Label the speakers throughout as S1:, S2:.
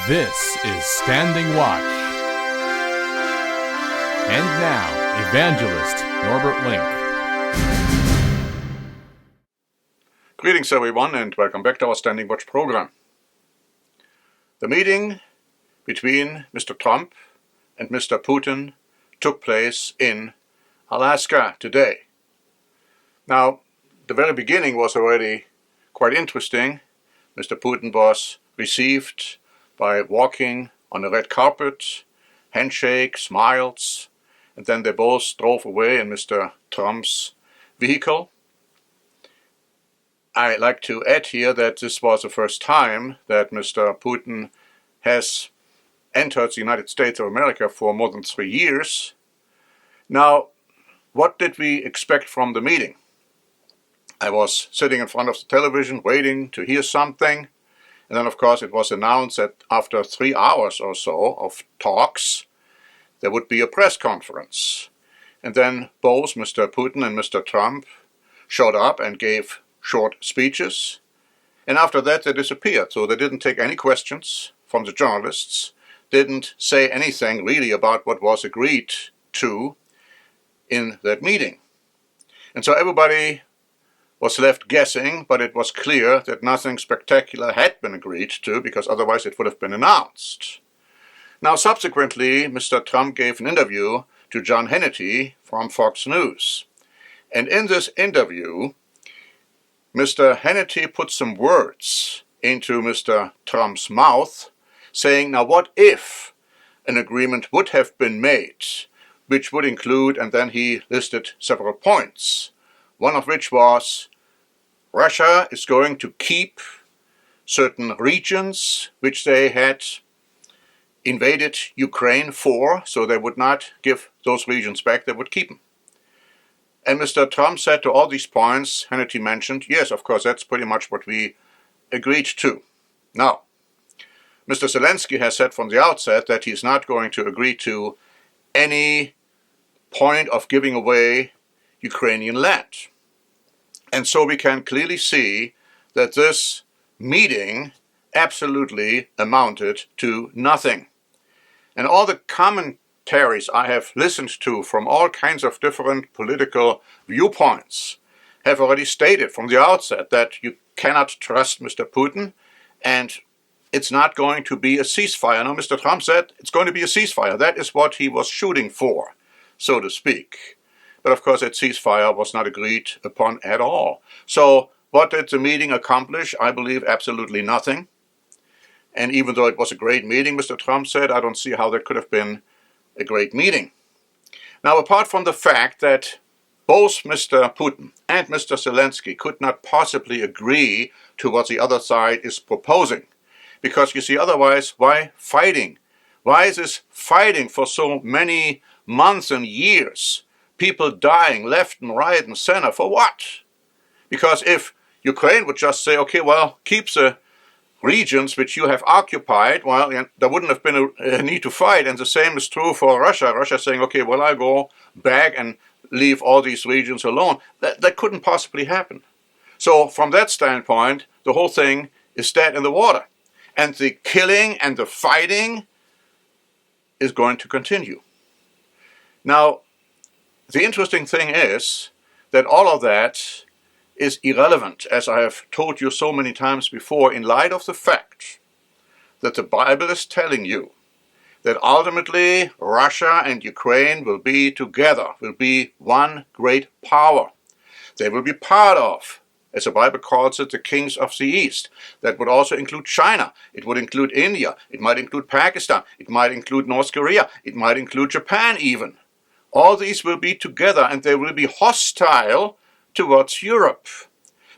S1: This is Standing Watch. And now, Evangelist Norbert Link.
S2: Greetings everyone and welcome back to our Standing Watch program. The meeting between Mr. Trump and Mr. Putin took place in Alaska today. Now, the very beginning was already quite interesting. Mr. Putin was received by walking on a red carpet, handshake, smiles, and then they both drove away in Mr. Trump's vehicle. I like to add here that this was the first time that Mr. Putin has entered the United States of America for more than 3 years. Now, what did we expect from the meeting? I was sitting in front of the television waiting to hear something. And then, of course, it was announced that after 3 hours or so of talks, there would be a press conference. And then both Mr. Putin and Mr. Trump showed up and gave short speeches. And after that, they disappeared. So they didn't take any questions from the journalists, didn't say anything really about what was agreed to in that meeting. And so everybody was left guessing, but it was clear that nothing spectacular had been agreed to, because otherwise it would have been announced. Now, subsequently, Mr. Trump gave an interview to John Hannity from Fox News. And in this interview, Mr. Hannity put some words into Mr. Trump's mouth, saying, now what if an agreement would have been made, which would include, and then he listed several points, one of which was Russia is going to keep certain regions which they had invaded Ukraine for, so they would not give those regions back, they would keep them. And Mr. Trump said to all these points Hannity mentioned, yes, of course, that's pretty much what we agreed to. Now, Mr. Zelensky has said from the outset that he's not going to agree to any point of giving away Ukrainian land. And so we can clearly see that this meeting absolutely amounted to nothing. And all the commentaries I have listened to from all kinds of different political viewpoints have already stated from the outset that you cannot trust Mr. Putin and it's not going to be a ceasefire. Now, Mr. Trump said it's going to be a ceasefire. That is what he was shooting for, so to speak. But of course that ceasefire was not agreed upon at all. So what did the meeting accomplish? I believe absolutely nothing. And even though it was a great meeting, Mr. Trump said, I don't see how that could have been a great meeting. Now, apart from the fact that both Mr. Putin and Mr. Zelensky could not possibly agree to what the other side is proposing, because you see, otherwise, why fighting? Why is this fighting for so many months and years? People dying left and right and center, for what? Because if Ukraine would just say, okay, well, keep the regions which you have occupied, well, there wouldn't have been a need to fight. And the same is true for Russia. Russia saying, okay, well, I'll go back and leave all these regions alone. That couldn't possibly happen. So from that standpoint, the whole thing is dead in the water. And the killing and the fighting is going to continue. Now, the interesting thing is that all of that is irrelevant, as I have told you so many times before, in light of the fact that the Bible is telling you that ultimately Russia and Ukraine will be together, will be one great power. They will be part of, as the Bible calls it, the kings of the East. That would also include China. It would include India. It might include Pakistan. It might include North Korea. It might include Japan even. All these will be together and they will be hostile towards Europe.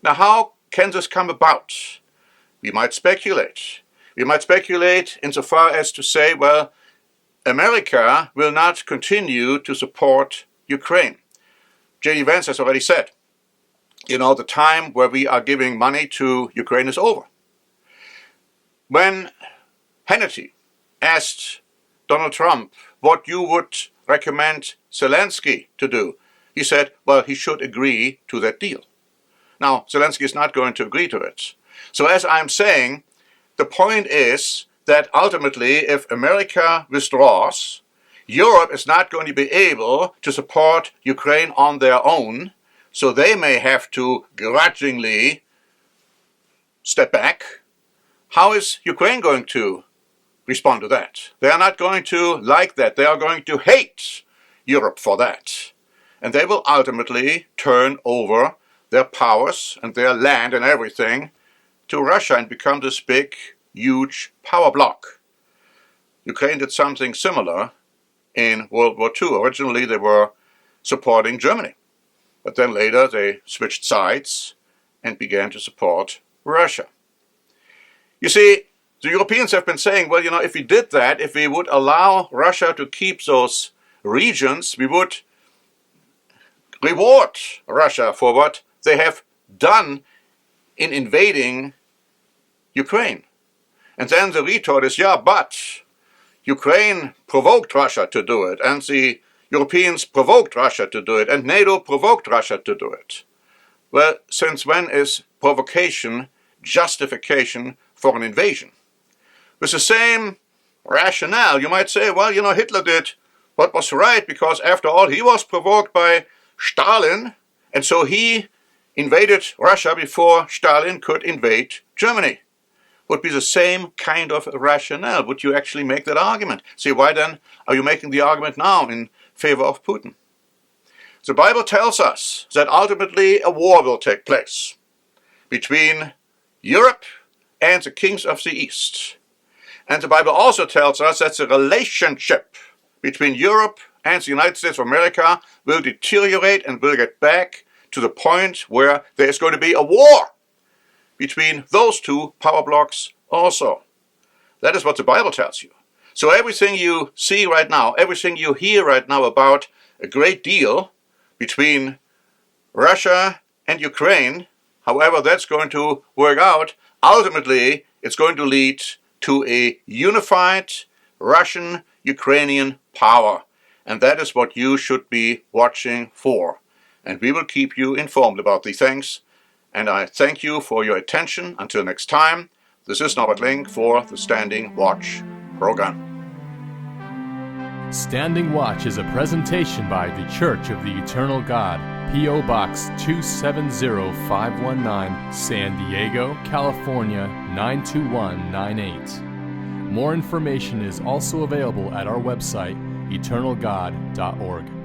S2: Now, how can this come about? We might speculate. We might speculate insofar as to say, well, America will not continue to support Ukraine. J.D. Vance has already said, the time where we are giving money to Ukraine is over. When Hannity asked Donald Trump what you would recommend Zelensky to do, he said, well, he should agree to that deal. Now, Zelensky is not going to agree to it. So as I'm saying, the point is that ultimately, if America withdraws, Europe is not going to be able to support Ukraine on their own, so they may have to grudgingly step back. How is Ukraine going to respond to that? They are not going to like that. They are going to hate Europe for that. And they will ultimately turn over their powers and their land and everything to Russia and become this big, huge power bloc. Ukraine did something similar in World War II. Originally they were supporting Germany, but then later they switched sides and began to support Russia. You see, the Europeans have been saying, well, if we did that, if we would allow Russia to keep those regions, we would reward Russia for what they have done in invading Ukraine. And then the retort is, yeah, but Ukraine provoked Russia to do it, and the Europeans provoked Russia to do it, and NATO provoked Russia to do it. Well, since when is provocation justification for an invasion? With the same rationale, you might say, well, Hitler did what was right, because after all, he was provoked by Stalin, and so he invaded Russia before Stalin could invade Germany. Would be the same kind of rationale. Would you actually make that argument? See, why then are you making the argument now in favor of Putin? The Bible tells us that ultimately a war will take place between Europe and the kings of the East. And the Bible also tells us that the relationship between Europe and the United States of America will deteriorate and will get back to the point where there is going to be a war between those two power blocks also. That is what the Bible tells you. So everything you see right now, everything you hear right now about a great deal between Russia and Ukraine, however that's going to work out, ultimately it's going to lead to a unified Russian-Ukrainian power. And that is what you should be watching for. And we will keep you informed about these things. And I thank you for your attention. Until next time, this is Norbert Link for the Standing Watch program.
S1: Standing Watch is a presentation by the Church of the Eternal God, P.O. Box 270519, San Diego, California 92198. More information is also available at our website, eternalgod.org.